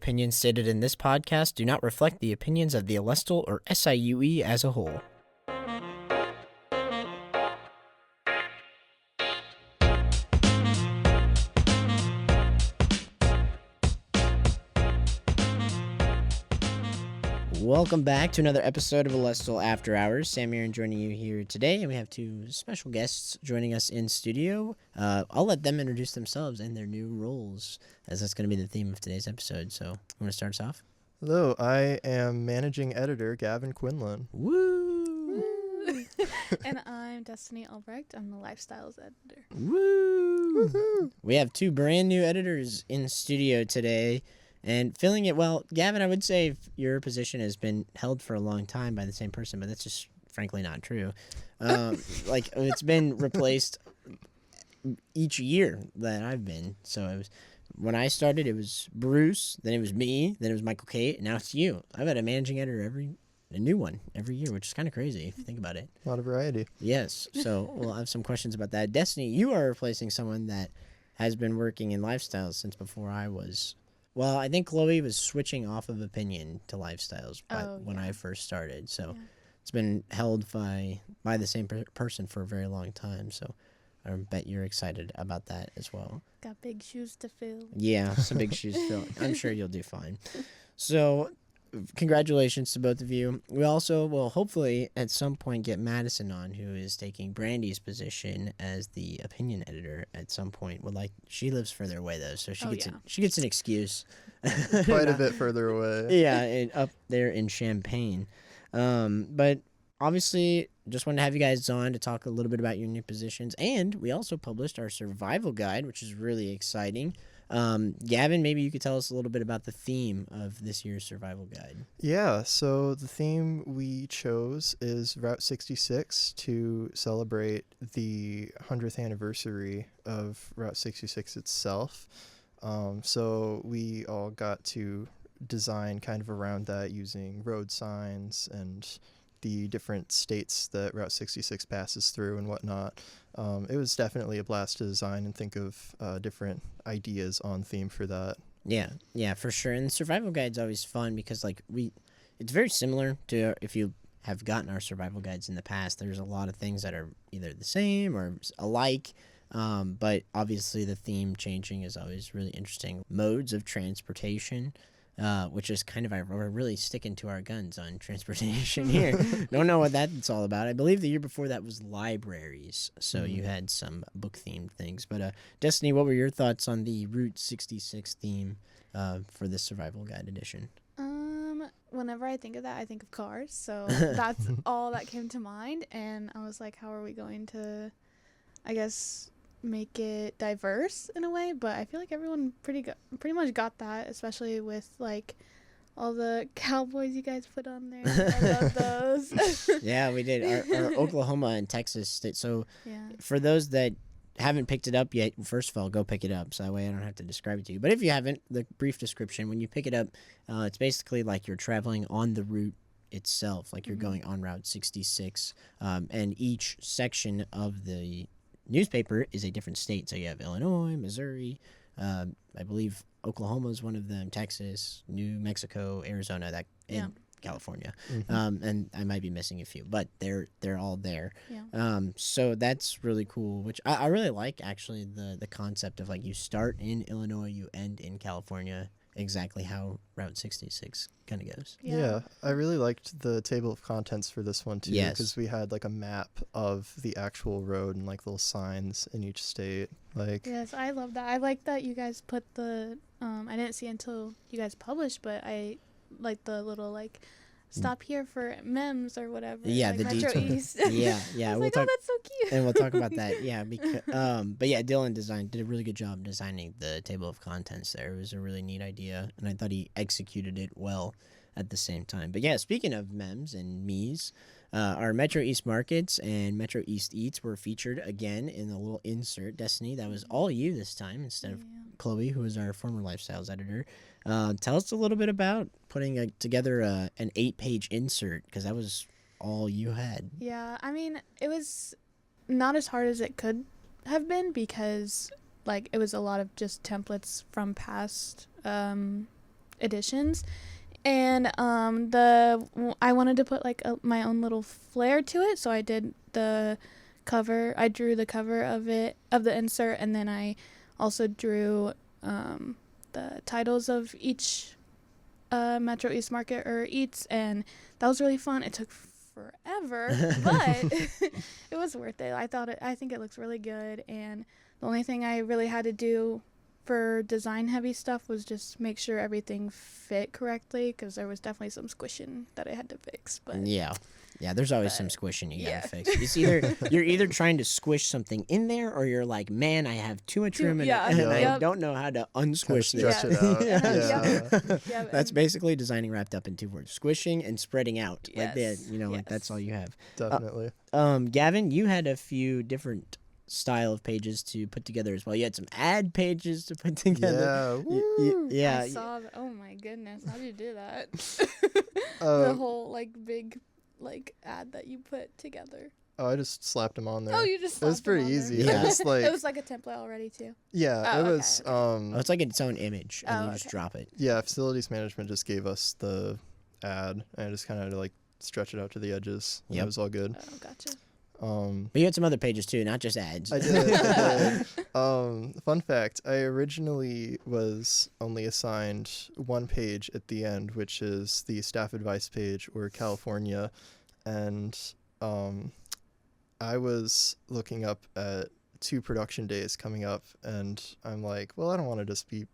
opinions stated in this podcast do not reflect the opinions of the Alestle or SIUE as a whole. Welcome back to another episode of Alestle After Hours. Sam Muren joining you here today, and we have two special guests joining us in studio. I'll let them introduce themselves and their new roles, as that's going to be the theme of today's episode. So, you want to start us off? Hello, I am managing editor Gavin Quinlan. Woo! And I'm Destiny Albrecht. I'm the lifestyles editor. Woo! Woo-hoo. We have two brand new editors in studio today. And filling it, well, Gavin, I would say your position has been held for a long time by the same person, but that's just frankly not true. It's been replaced each year that I've been. So it was when I started, it was Bruce, then it was me, then it was Michael Kate, and now it's you. I've had a managing editor a new one every year, which is kind of crazy if you think about it. A lot of variety. Yes. So we'll have some questions about that. Destiny, you are replacing someone that has been working in lifestyles since before I was. Well, I think Chloe was switching off of opinion to lifestyles when I first started. So it's been held by the same person for a very long time. So I bet you're excited about that as well. Got big shoes to fill. Yeah, some big shoes to fill. I'm sure you'll do fine. So congratulations to both of you. We also will hopefully at some point get Madison on, who is taking Brandy's position as the opinion editor at some point. She lives further away though, so she gets an excuse. Quite a bit further away. Yeah, and up there in Champaign. But obviously just wanted to have you guys on to talk a little bit about your new positions, and we also published our survival guide, which is really exciting. Gavin, maybe you could tell us a little bit about the theme of this year's survival guide. Yeah, so the theme we chose is Route 66 to celebrate the 100th anniversary of Route 66 itself. So we all got to design kind of around that using road signs and the different states that Route 66 passes through and whatnot. It was definitely a blast to design and think of different ideas on theme for that. Yeah, for sure. And the survival guide's always fun because it's very similar to if you have gotten our survival guides in the past. There's a lot of things that are either the same or alike, but obviously the theme changing is always really interesting. Modes of transportation. Which is kind of, we're really sticking to our guns on transportation here. Don't know what that's all about. I believe the year before that was libraries, so you had some book-themed things. But Destiny, what were your thoughts on the Route 66 theme for this Survival Guide edition? Whenever I think of that, I think of cars, so that's all that came to mind. And I was like, how are we going to, I guess, make it diverse in a way? But I feel like everyone pretty much got that, especially with all the cowboys you guys put on there. I love those. Yeah, we did our Oklahoma and Texas state. So for those that haven't picked it up yet, first of all, go pick it up so that way I don't have to describe it to you. But if you haven't, the brief description, when you pick it up, it's basically like you're traveling on the route itself, like you're going on Route 66, and each section of the newspaper is a different state. So you have Illinois, Missouri, I believe Oklahoma is one of them, Texas, New Mexico, Arizona, and California. And I might be missing a few, but they're all there. So that's really cool, which I really like, actually, the concept of you start in Illinois, you end in California, exactly how Route 66 kind of goes. Yeah, I really liked the table of contents for this one too, because we had a map of the actual road and little signs in each state. Yes, I love that. I like that you guys put the I didn't see until you guys published, but I like the little stop here for MEMS or whatever. Yeah, the Metro detour. East. Yeah. Oh, that's so cute. And we'll talk about that. Yeah, because but yeah, Dylan did a really good job designing the table of contents there. It was a really neat idea, and I thought he executed it well at the same time. But yeah, speaking of MEMS and MEs, our Metro East Markets and Metro East Eats were featured again in a little insert. Destiny, that was all you this time instead of Chloe, who is our former lifestyles editor. Tell us a little bit about putting together an 8-page insert, because that was all you had. Yeah, I mean, it was not as hard as it could have been, because it was a lot of just templates from past editions. And I wanted to put like my own little flair to it, so I did the cover. I drew the cover of the insert, and then I also drew the titles of each Metro East Market or Eats, and that was really fun. It took forever, but it was worth it. I think it looks really good, and the only thing I really had to do for design heavy stuff was just make sure everything fit correctly, because there was definitely some squishing that I had to fix. But yeah, there's always some squishing you gotta fix. It's you're either trying to squish something in there, or you're like, man, I have too much room and I don't know how to unsquish this. Stretch it out. That's basically designing wrapped up in 2 words: squishing and spreading out. Yes. Like that's all you have. Definitely. Gavin, you had a few different style of pages to put together as well. You had some ad pages to put together. Yeah. I saw that. Oh my goodness, how did you do that? The whole like big like ad that you put together. Oh, I just slapped them on there. Oh, you just slapped It was pretty them on easy. there. It was like It was like a template already too. yeah, Oh, it was okay. It's like its own image, and you Oh, just okay. drop it. yeah, facilities management just gave us the ad, and I just kind of had to like stretch it out to the edges. And Yep. it was all good. Oh, gotcha. But you had some other pages too, not just ads. I did. Fun fact, I originally was only assigned 1 page at the end, which is the staff advice page, or California. And I was looking up at 2 production days coming up, and I'm like, well, I don't want to just be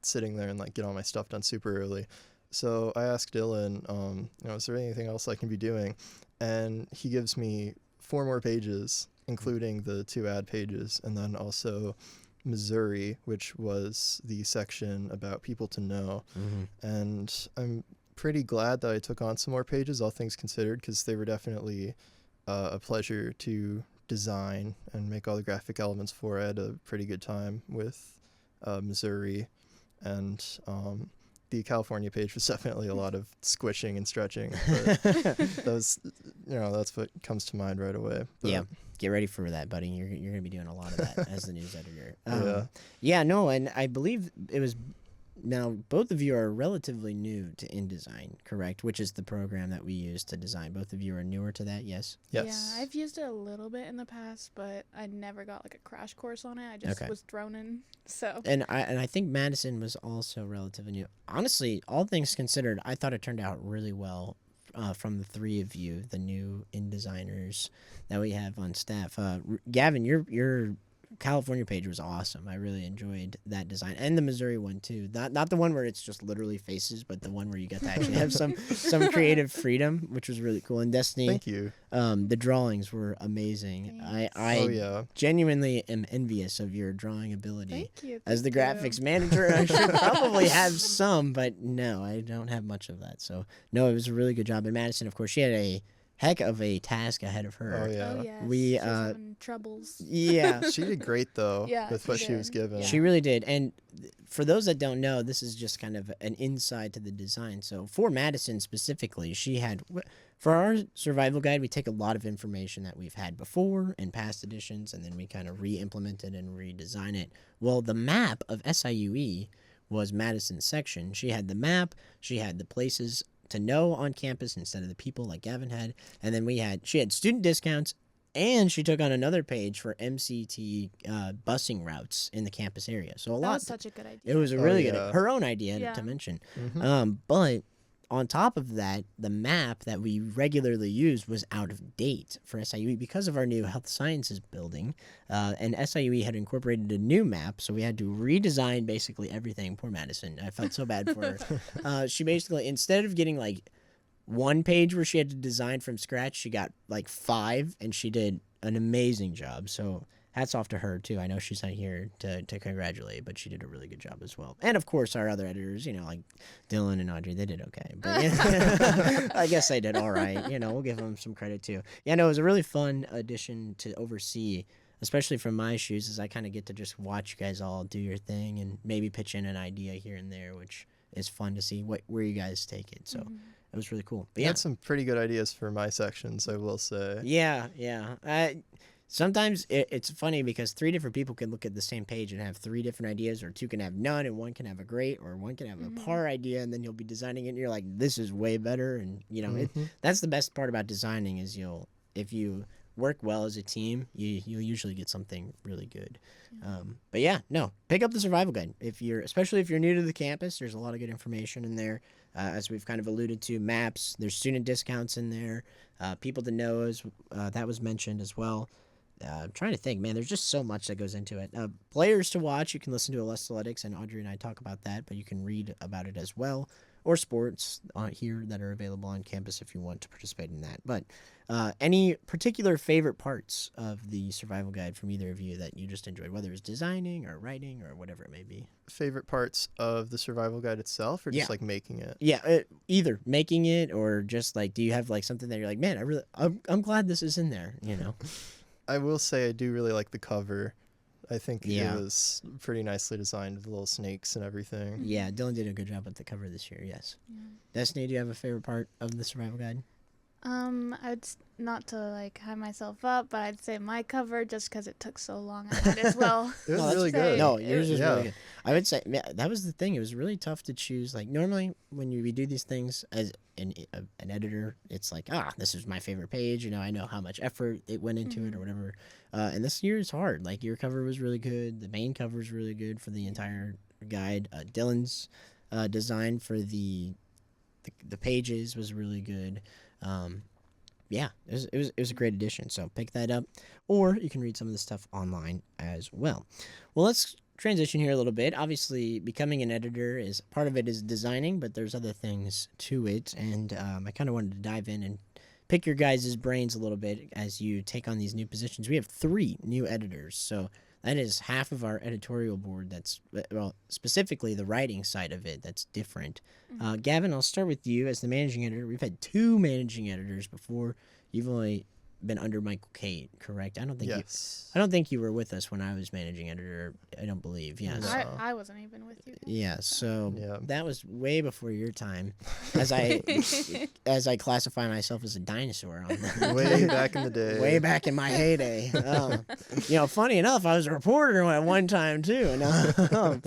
sitting there and like get all my stuff done super early. So I asked Dylan, is there anything else I can be doing? And he gives me 4 more pages, including the 2 ad pages, and then also Missouri, which was the section about people to know. Mm-hmm. And I'm pretty glad that I took on some more pages, all things considered, because they were definitely a pleasure to design and make all the graphic elements for. I had a pretty good time with Missouri, and the California page was definitely a lot of squishing and stretching, but that's what comes to mind right away. But, Yeah, get ready for that, buddy. You're gonna be doing a lot of that as the news editor. And I believe it was. Now, both of you are relatively new to InDesign, correct? Which is the program that we use to design. Both of you are newer to that, yes? Yes. Yeah, I've used it a little bit in the past, but I never got like a crash course on it. I just was thrown in. So. And I think Madison was also relatively new. Honestly, all things considered, I thought it turned out really well from the 3 of you, the new InDesigners that we have on staff. Gavin, your California page was awesome. I really enjoyed that design, and the Missouri one too. Not the one where it's just literally faces, but the one where you get to actually have some creative freedom, which was really cool. And Destiny, Thank you. The drawings were amazing. I genuinely am envious of your drawing ability. Thank you. As the graphics manager, I should probably have some, but no, I don't have much of that. So no, it was a really good job. And Madison, of course, she had a heck of a task ahead of her. Oh yeah. Oh, yes. We She's having troubles. Yeah. She did great though Yeah, with she what she was did. given. Yeah. She really did. And for those that don't know, this is just kind of an insight to the design. So for Madison specifically, she had, for our survival guide, we take a lot of information that we've had before in past editions, and then we kind of re-implement it and redesign it. Well, the map of SIUE was Madison's section. She had the map, she had the places to know on campus instead of the people like Gavin had, and then she had student discounts, and she took on another page for MCT busing routes in the campus area. So That was such a good idea. it was a really good, her own idea Yeah. to mention. Mm-hmm. But on top of that, the map that we regularly used was out of date for SIUE because of our new health sciences building. And SIUE had incorporated a new map, so we had to redesign basically everything. Poor Madison. I felt so bad for her. She basically, instead of getting like 1 page where she had to design from scratch, she got like 5, and she did an amazing job. So hats off to her too. I know she's not here to congratulate, but she did a really good job as well. And of course, our other editors, like Dylan and Audrey, they did okay. But I guess they did all right. We'll give them some credit too. Yeah, no, it was a really fun addition to oversee, especially from my shoes, as I kind of get to just watch you guys all do your thing and maybe pitch in an idea here and there, which is fun to see where you guys take it. So it was really cool. But You had some pretty good ideas for my sections, I will say. Yeah. sometimes it's funny because 3 different people can look at the same page and have 3 different ideas, or 2 can have none, and 1 can have a great, or 1 can have a par idea, and then you'll be designing it, and you're like, this is way better. And that's the best part about designing is if you work well as a team, you'll usually get something really good. But yeah, no, pick up the survival guide especially if you're new to the campus. There's a lot of good information in there, as we've kind of alluded to. Maps, there's student discounts in there, people to know that was mentioned as well. I'm trying to think, man, there's just so much that goes into it. Players to watch, you can listen to Alestletics, and Audrey and I talk about that, but you can read about it as well, or sports here that are available on campus if you want to participate in that. But any particular favorite parts of the survival guide from either of you that you just enjoyed, whether it's designing or writing or whatever it may be? Favorite parts of the survival guide itself, or just like making it? Yeah, either making it or just like, do you have like something that you're like, man, I'm glad this is in there, I will say I do really like the cover. I think it was pretty nicely designed with the little snakes and everything. Yeah, Dylan did a good job with the cover this year, yes. Yeah. Destiny, do you have a favorite part of the survival guide? I'd not to like hype myself up, but I'd say my cover just because it took so long. I might as well. It was really good. No, yours was really good. I would say that was the thing. It was really tough to choose. Like normally when we do these things as an editor, it's like, this is my favorite page. I know how much effort it went into it or whatever. And this year is hard. Like your cover was really good. The main cover is really good for the entire guide. Dylan's design for the pages was really good. It was a great addition, so pick that up, or you can read some of the stuff online as well. Well, let's transition here a little bit. Obviously, becoming an editor is part of it is designing, but there's other things to it, and I kind of wanted to dive in and pick your guys' brains a little bit as you take on these new positions. We have 3 new editors, so that is half of our editorial board. That's, well, specifically the writing side of it, that's different. Gavin, I'll start with you as the managing editor. We've had 2 managing editors before. You've only been under Michael Kate, correct? I don't think you were with us when I was managing editor. I don't believe. Yeah, no. I wasn't even with you. Yeah, so that was way before your time. As I classify myself as a dinosaur on that. Way back in the day. Way back in my heyday. Funny enough, I was a reporter at one time too. Now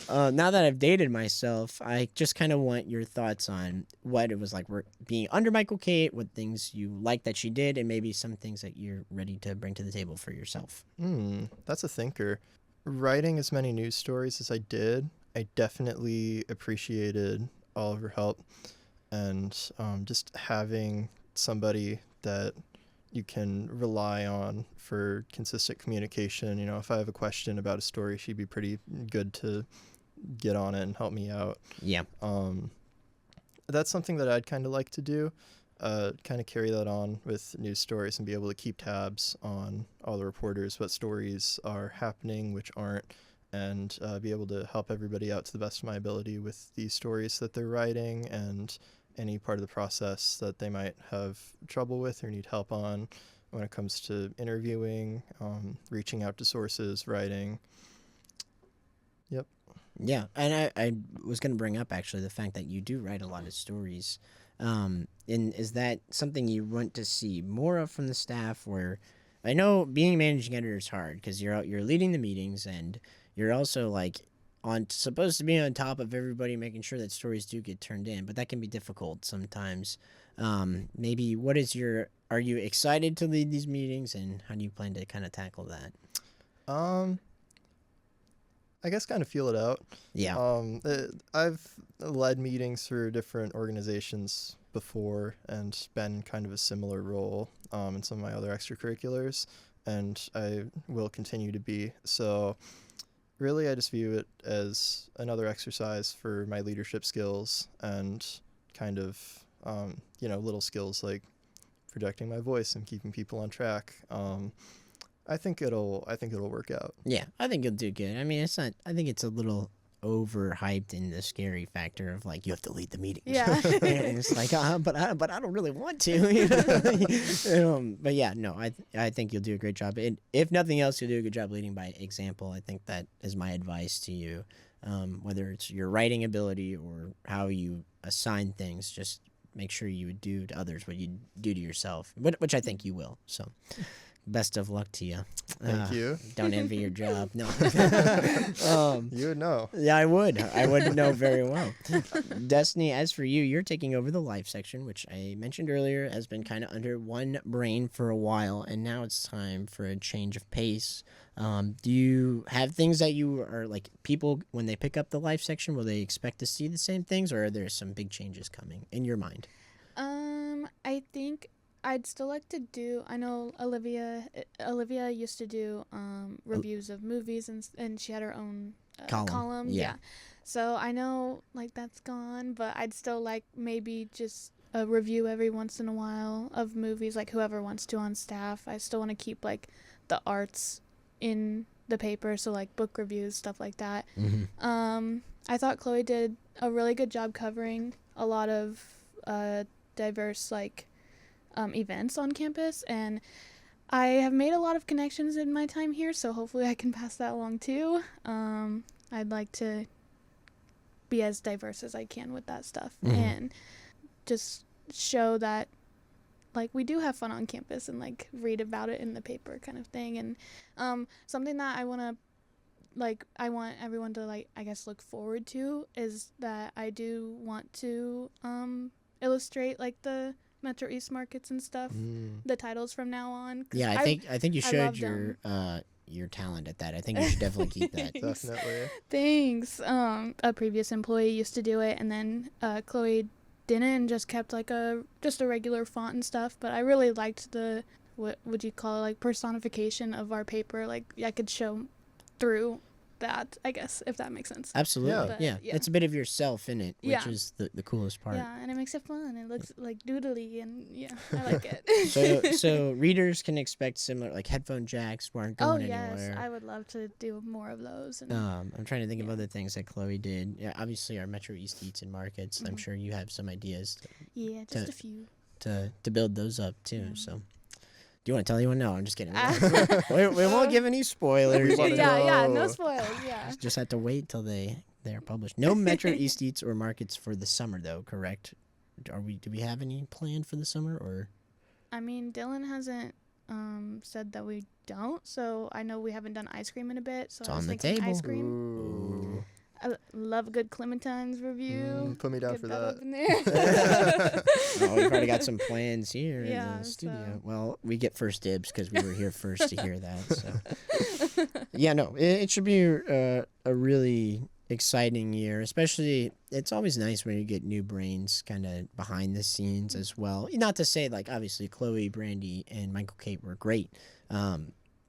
that I've dated myself, I just kind of want your thoughts on what it was like being under Michael Kate, what things you liked that she did, and maybe some things that you're ready to bring to the table for yourself. That's a thinker. Writing as many news stories as I did, I definitely appreciated all of her help, and just having somebody that you can rely on for consistent communication. If I have a question about a story, she'd be pretty good to get on it and help me out. Yeah. That's something that I'd kind of like to do. Kind of carry that on with news stories and be able to keep tabs on all the reporters, what stories are happening, which aren't, and be able to help everybody out to the best of my ability with these stories that they're writing and any part of the process that they might have trouble with or need help on when it comes to interviewing, reaching out to sources, writing. Yep. Yeah, and I was going to bring up actually the fact that you do write a lot of stories. And is that something you want to see more of from the staff? Where I know being managing editor is hard because you're leading the meetings and you're also like supposed to be on top of everybody, making sure that stories do get turned in, but that can be difficult sometimes. Maybe are you excited to lead these meetings, and how do you plan to kind of tackle that? I guess kind of feel it out. Yeah. I've led meetings for different organizations before and been kind of a similar role in some of my other extracurriculars, and I will continue to be. So really, I just view it as another exercise for my leadership skills and kind of, little skills like projecting my voice and keeping people on track. I think it'll work out. Yeah, I think you'll do good. I mean, I think it's a little overhyped in the scary factor of like you have to lead the meetings. Yeah. And it's like, but I don't really want to. But yeah, no, I think you'll do a great job. And if nothing else, you'll do a good job leading by example. I think that is my advice to you. Whether it's your writing ability or how you assign things, just make sure you would do to others what you do to yourself, which I think you will. So Best of luck to you. Thank you. Don't envy your job. No. You would know. Yeah, I would. I would know very well. Destiny, as for you, you're taking over the life section, which I mentioned earlier has been kind of under one brain for a while, and now it's time for a change of pace. Do you have things that you are like people when they pick up the life section, will they expect to see the same things, or are there some big changes coming in your mind? I think I'd still like to do. I know Olivia used to do reviews of movies, and she had her own column. Yeah. So I know like that's gone, but I'd still like maybe just a review every once in a while of movies, like whoever wants to on staff. I still want to keep like the arts in the paper, so like book reviews, stuff like that. Mm-hmm. I thought Chloe did a really good job covering a lot of diverse like events on campus, and I have made a lot of connections in my time here, so hopefully I can pass that along too. I'd like to be as diverse as I can with that stuff, and just show that like we do have fun on campus and like read about it in the paper kind of thing. And something that I want everyone to like, I guess, look forward to is that I do want to illustrate like the Metro East markets and stuff, the titles from now on. Yeah, I think you showed your talent at that. I think you should definitely keep that. Definitely. Thanks. A previous employee used to do it, and then Chloe didn't, and just kept like just a regular font and stuff. But I really liked the, what would you call it, like personification of our paper. Like I could show through that, I guess, if that makes sense. Absolutely. Yeah. It's a bit of yourself in it, which is the coolest part. Yeah, and it makes it fun. It looks like doodly, and I like it. So readers can expect similar, like headphone jacks weren't going anywhere. I would love to do more of those. And, I'm trying to think of other things that Chloe did. Yeah, obviously our Metro East Eats and Markets. I'm sure you have some ideas. Just a few. To build those up too. So. Do you want to tell anyone? No, I'm just kidding. We won't give any spoilers. No spoilers. Yeah. Just have to wait till they are published. No Metro East Eats or Markets for the summer, though. Correct? Do we have any planned for the summer, or? I mean, Dylan hasn't said that we don't. So I know we haven't done ice cream in a bit. So it's I was on the thinking table. Ice cream. Ooh. I love a good Clementine's review. Put me down for that. We've already got some plans here in the studio. So. Well, we get first dibs because we were here first to hear that. So, it should be a really exciting year. Especially, it's always nice when you get new brains kind of behind the scenes as well. Not to say like obviously Chloe, Brandy, and Michael Kate were great.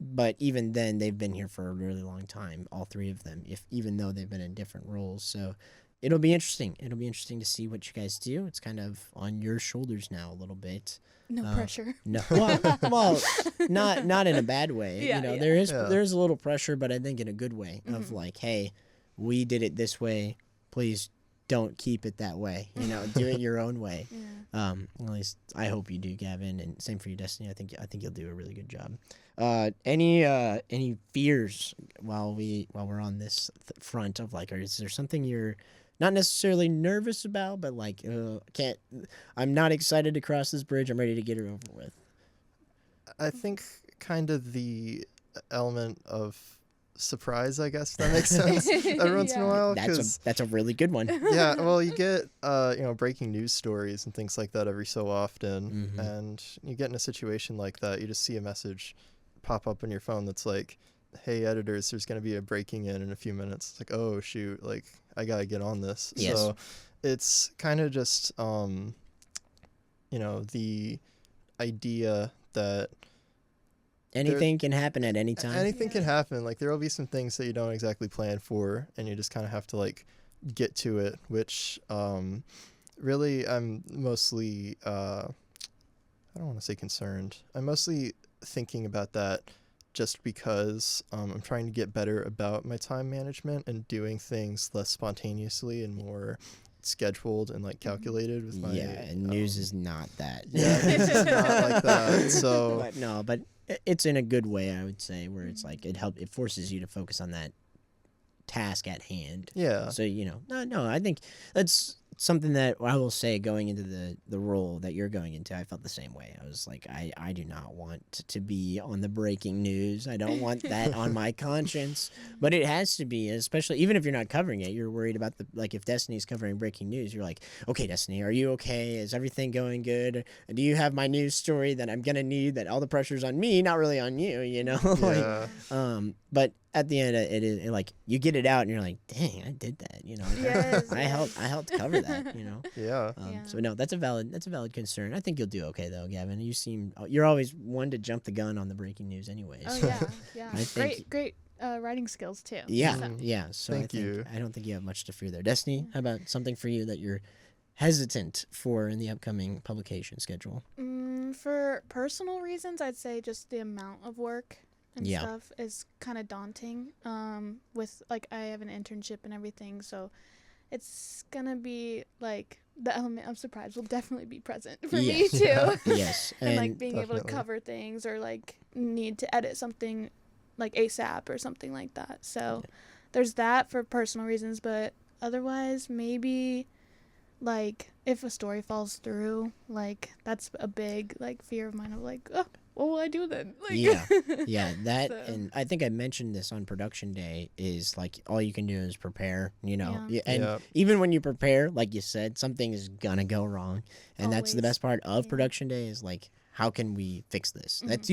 But even then, they've been here for a really long time, all three of them, even though they've been in different roles. So it'll be interesting. It'll be interesting to see what you guys do. It's kind of on your shoulders now a little bit. No pressure. No, well, not in a bad way. There's a little pressure, but I think in a good way of like, hey, we did it this way. Please don't keep it that way. Do it your own way. At least I hope you do, Gavin, and same for you, Destiny. I think you'll do a really good job. Any fears while we're on this front of like, or is there something you're not necessarily nervous about, but like I'm not excited to cross this bridge. I'm ready to get it over with. I think kind of the element of surprise, I guess that makes sense every once in a while. That's a really good one. Yeah, well, you get breaking news stories and things like that every so often, and you get in a situation like that, you just see a message pop up on your phone that's like, hey editors, there's going to be a breaking in a few minutes. It's like, oh shoot, like I gotta get on this. Yes. So it's kind of just the idea that anything can happen at any time. Anything can happen. Like there will be some things that you don't exactly plan for, and you just kind of have to like get to it, which really I'm mostly I don't want to say concerned. I'm mostly thinking about that just because I'm trying to get better about my time management and doing things less spontaneously and more scheduled and like calculated with my and news is not that. It's not like that. So but it's in a good way, I would say, where it's like it forces you to focus on that task at hand. Yeah. So I think that's something that I will say going into the role that you're going into, I felt the same way. I was like, I do not want to be on the breaking news. I don't want that on my conscience. But it has to be, especially even if you're not covering it, you're worried about if Destiny's covering breaking news, you're like, okay, Destiny, are you okay? Is everything going good? Do you have my news story that I'm going to need, that all the pressure's on me, not really on you, you know? Yeah. But at the end, it is like you get it out and you're like, dang, I did that, you know? Yes, I helped cover that, you know? Yeah. So no, that's a valid concern. I think you'll do okay though, Gavin. You're always one to jump the gun on the breaking news anyways. Oh yeah, yeah. I think, Great writing skills too. Yeah, So. yeah. So Thank you. I don't think you have much to fear there. Destiny, how about something for you that you're hesitant for in the upcoming publication schedule? For personal reasons, I'd say just the amount of work and stuff is kind of daunting. With like I have an internship and everything, so it's gonna be like the element of surprise will definitely be present for me too. Yes, and like being definitely. able to cover things or like need to edit something like ASAP or something like that. So there's that for personal reasons, but otherwise maybe like if a story falls through, like that's a big like fear of mine of like, oh, what will I do then? Like, that So. And I think I mentioned this on production day is like all you can do is prepare, you know. And even when you prepare, like you said, something is gonna go wrong, and that's the Always. best part of production day is like, how can we fix this? Mm-hmm. That's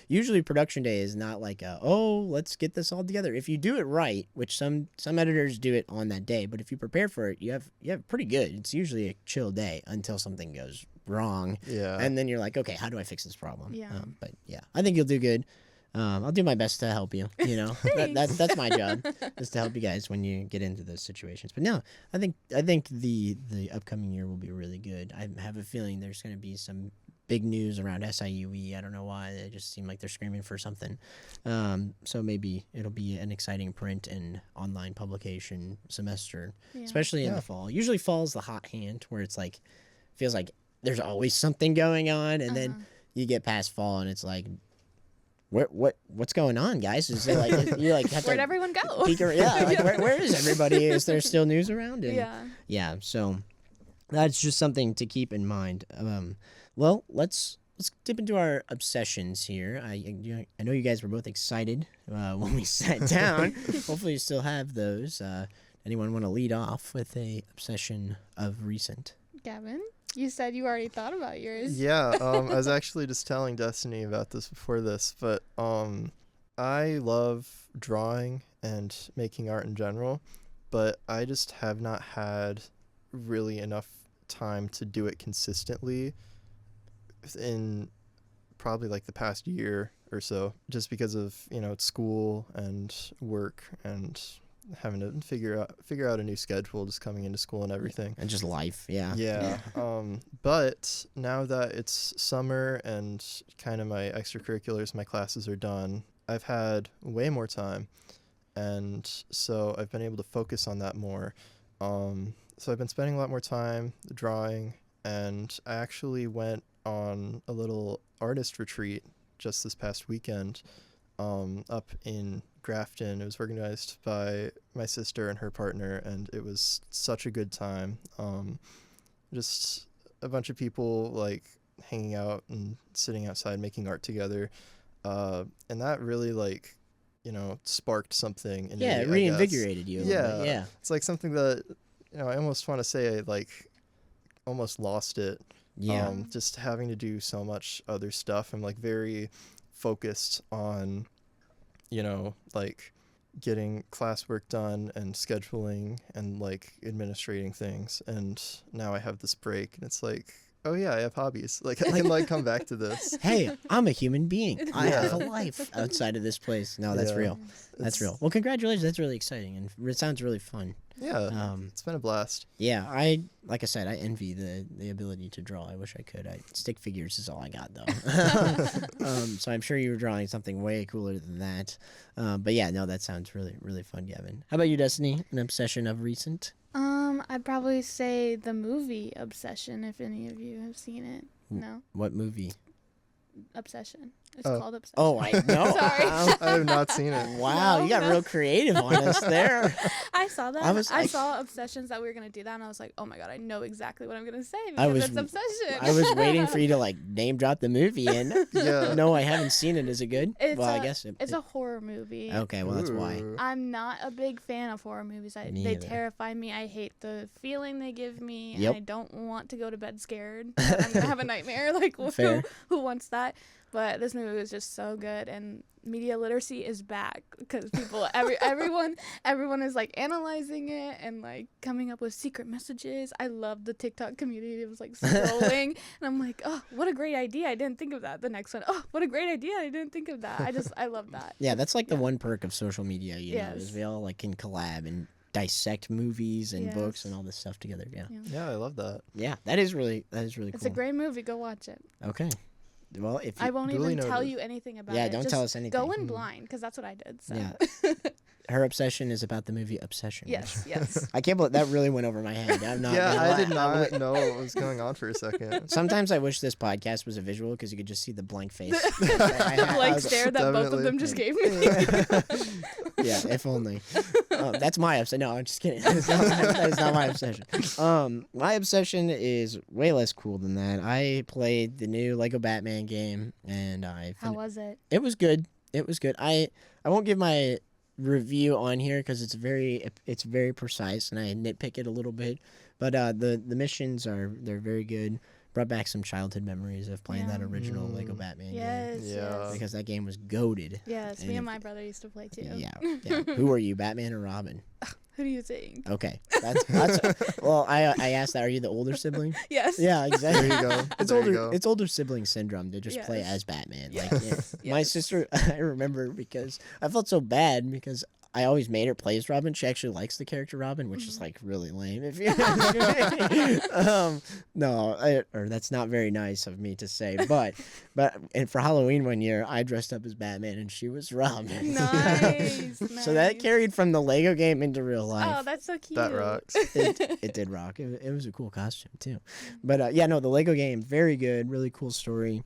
usually production day is not like let's get this all together. If you do it right, which some editors do it on that day, but if you prepare for it, you have pretty good. It's usually a chill day until something goes wrong. Yeah. And then you're like, okay, how do I fix this problem? Yeah. But yeah, I think you'll do good. I'll do my best to help you. You know, that's my job, is to help you guys when you get into those situations. But no, I think the upcoming year will be really good. I have a feeling there's going to be some big news around SIUE. I don't know why. They just seem like they're screaming for something. So maybe it'll be an exciting print and online publication semester, especially in the fall. Usually fall's the hot hand where it's like, feels like there's always something going on, and then you get past fall and it's like, what's going on, guys? Is it like you like have Where'd to everyone go? Where is everybody? Is there still news around? And so that's just something to keep in mind. Well, let's dip into our obsessions here. I know you guys were both excited when we sat down. Hopefully you still have those. Anyone want to lead off with a obsession of recent? Gavin, you said you already thought about yours. Yeah, I was actually just telling Destiny about this before this, but I love drawing and making art in general, but I just have not had really enough time to do it consistently in probably like the past year or so, just because of school and work and having to figure out a new schedule just coming into school and everything, and just life. But now that it's summer and kind of my extracurriculars, my classes are done, I've had way more time, and so I've been able to focus on that more. So I've been spending a lot more time drawing, and I actually went on a little artist retreat just this past weekend up in Grafton. It was organized by my sister and her partner, and it was such a good time. Just a bunch of people like hanging out and sitting outside making art together, and that really sparked something in me, it reinvigorated you a little bit. Yeah, it's like something that I almost want to say I almost lost it. Just having to do so much other stuff. I'm very focused on getting classwork done and scheduling and administrating things, and now I have this break and it's like, oh yeah, I have hobbies. I can come back to this. Hey, I'm a human being. I have a life outside of this place. No, that's real. That's real. Well, congratulations. That's really exciting, and it sounds really fun. Yeah, it's been a blast. Yeah, like I said, I envy the ability to draw. I wish I could. Stick figures is all I got, though. So I'm sure you were drawing something way cooler than that. But yeah, no, that sounds really, really fun, Gavin. How about you, Destiny? An obsession of recent? I'd probably say the movie Obsession, if any of you have seen it. No? What movie? Obsession. It's Oh. called Obsession. Oh, I know. Sorry. I have not seen it. Wow, you got real creative on us there. I saw that. I I saw Obsessions that we were gonna do that, and I was like, oh my god, I know exactly what I'm gonna say I because was- it's Obsession. I was waiting for you to like name drop the movie, and Yeah. no, I haven't seen it. Is it good? It's I a- guess It's a horror movie. Okay, well that's why. Ooh. I'm not a big fan of horror movies. Me They either. terrify me. I hate the feeling they give me. Yep. And I don't want to go to bed scared. I'm gonna have a nightmare. Like Fair. who wants that? But this movie was just so good, and media literacy is back because everyone is like analyzing it and like coming up with secret messages. I love the TikTok community. It was like scrolling, and I'm like, oh, what a great idea! I didn't think of that. The next one, oh, what a great idea! I didn't think of that. I love that. Yeah, that's like the one perk of social media. You know, is Yes. we all like can collab and dissect movies and books Yes. and all this stuff together. Yeah, Yeah, I love that. yeah, that is really cool. It's a great movie. Go watch it. Okay, well if you, I won't duly even tell noted. you anything about yeah, it. don't Just tell us anything. Go in blind because that's what I did. So. Yeah. Her obsession is about the movie Obsession. Yes. Yes. I can't believe that really went over my head. I'm not. Yeah, gonna I lie. did not know what was going on for a second. Sometimes I wish this podcast was a visual because you could just see the blank face. that I had. I Like was- stare that both of Definitely. them just gave me. Yeah, if only. That's my obsession. No, I'm just kidding. That is not my obsession. My obsession is way less cool than that. I played the new Lego Batman game, and How was it? it was good. It was good. I won't give my review on here because it's very precise, and I nitpick it a little bit. But the missions they're very good. Brought back some childhood memories of playing that Yeah. original Lego Batman game. Yes. Yeah. Yes. Because that game was goated. Yes. and Me it- and my brother used to play too. Yeah, yeah. Who were you, Batman or Robin? Who do you think? Okay, that's well. I asked that. Are you the older sibling? Yes. Yeah, exactly. There you go. It's There you older. go. It's older sibling syndrome to just play Yes. as Batman. Yes. Like my Yes. sister, I remember because I felt so bad because I always made her play as Robin. She actually likes the character Robin, which is like really lame. If you, no, or that's not very nice of me to say. But and for Halloween one year, I dressed up as Batman and she was Robin. Nice. So that nice. carried from the Lego game into real life. Oh, that's so cute. That rocks. It did rock. It was a cool costume too. But yeah, no, the Lego game very good, really cool story.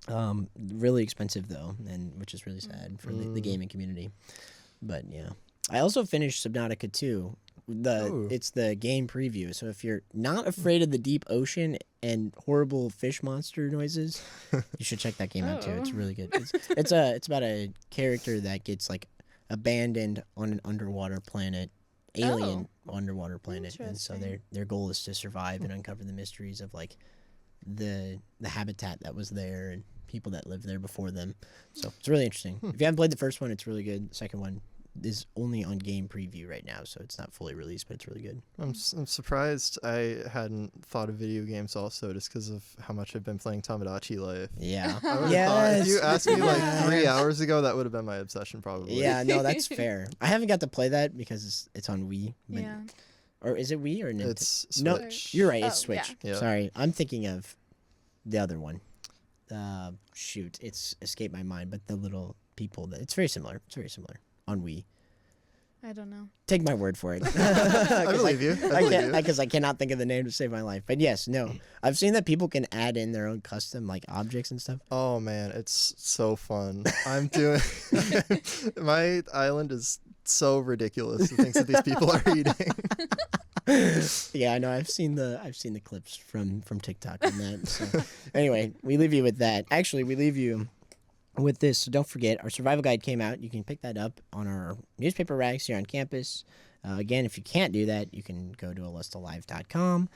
Really expensive though, and which is really sad for the gaming community. But yeah, I also finished Subnautica 2. It's the game preview. So if you're not afraid of the deep ocean and horrible fish monster noises, you should check that game out too. It's really good. It's about a character that gets like abandoned on an underwater planet, alien underwater planet, and so their goal is to survive and uncover the mysteries of like the habitat that was there and people that lived there before them. So it's really interesting. If you haven't played the first one, it's really good. The second one is only on game preview right now, so it's not fully released, but it's really good. I'm surprised I hadn't thought of video games also just because of how much I've been playing Tamagotchi Life. Yeah. I would've thought if you asked me like 3 hours ago, that would have been my obsession probably. Yeah, no, that's fair. I haven't got to play that because it's on Wii. But, Yeah. Or is it Wii or Nintendo? It's No, Switch. you're right. It's Oh, Switch. yeah. Yeah. Sorry, I'm thinking of the other one. Shoot, it's escaped my mind. But the little people it's very similar. It's very similar on Wii. I don't know. Take my word for it. I believe you. I believe you. Because I cannot think of the name to save my life. But yes, no, I've seen that people can add in their own custom like objects and stuff. Oh man, it's so fun. I'm doing my island is so ridiculous. The things that these people are eating. Yeah, I know. I've seen the clips from TikTok on that. So anyway, we leave you with that. Actually, we leave you with this. So don't forget, our survival guide came out. You can pick that up on our newspaper racks here on campus. Again, if you can't do that, you can go to alestlelive.com.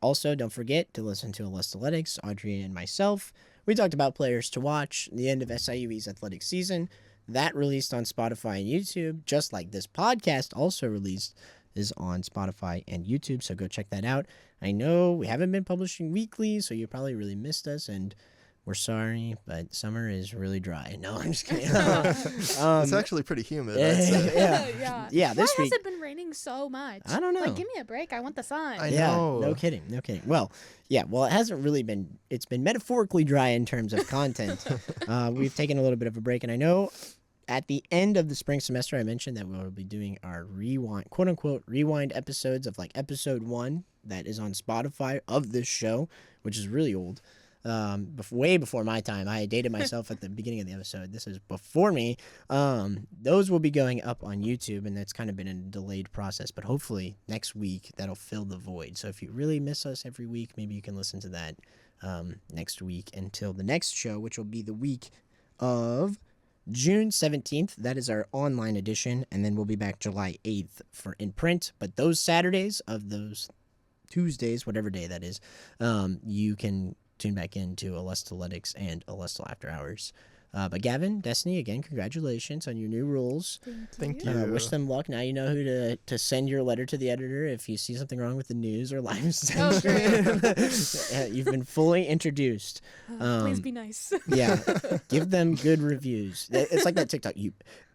Also, don't forget to listen to Alestletics, Audrey and myself. We talked about players to watch, the end of SIUE's athletic season. That released on Spotify and YouTube, just like this podcast also released is on Spotify and YouTube, so go check that out. I know we haven't been publishing weekly, so you probably really missed us, and we're sorry, but summer is really dry. No, I'm just kidding. It's actually pretty humid. I'd say. Yeah, this Why week. has it been raining so much? I don't know. Like, give me a break. I want the sun. I Yeah, know. no kidding. Well, yeah, it hasn't really been, it's been metaphorically dry in terms of content. We've taken a little bit of a break, and I know at the end of the spring semester, I mentioned that we'll be doing our rewind, quote unquote, rewind episodes of like episode 1 that is on Spotify of this show, which is really old. way before my time. I dated myself at the beginning of the episode. This is before me. Those will be going up on YouTube, and that's kind of been a delayed process. But hopefully next week that'll fill the void. So if you really miss us every week, maybe you can listen to that next week until the next show, which will be the week of June 17th. That is our online edition, and then we'll be back July 8th for in print. But those Saturdays of those Tuesdays, whatever day that is, you can tune back into Alestletics and Alestle After Hours. But Gavin, Destiny, again, congratulations on your new roles. Thank you. Wish them luck. Now you know who to send your letter to the editor if you see something wrong with the news or live stream. You've been fully introduced. Please be nice. Yeah, give them good reviews. It's like that TikTok.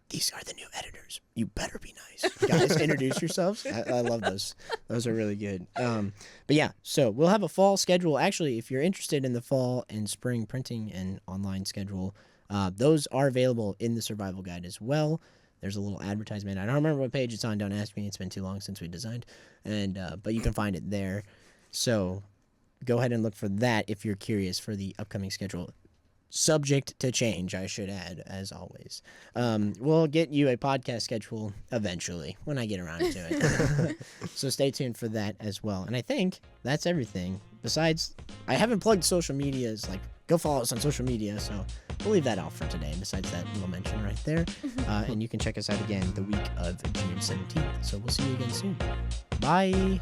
These are the new editors. You better be nice. Guys, introduce yourselves. I love those. Those are really good. But yeah, so we'll have a fall schedule. Actually, if you're interested in the fall and spring printing and online schedule, those are available in the survival guide as well. There's a little advertisement. I don't remember what page it's on. Don't ask me. It's been too long since we designed. But you can find it there. So go ahead and look for that if you're curious for the upcoming schedule. Subject to change, I should add, as always. We'll get you a podcast schedule eventually when I get around to it. So stay tuned for that as well. And I think that's everything. Besides, I haven't plugged social medias. Like, go follow us on social media. So we'll leave that off for today. Besides that little mention right there. And you can check us out again the week of June 17th. So we'll see you again soon. Bye.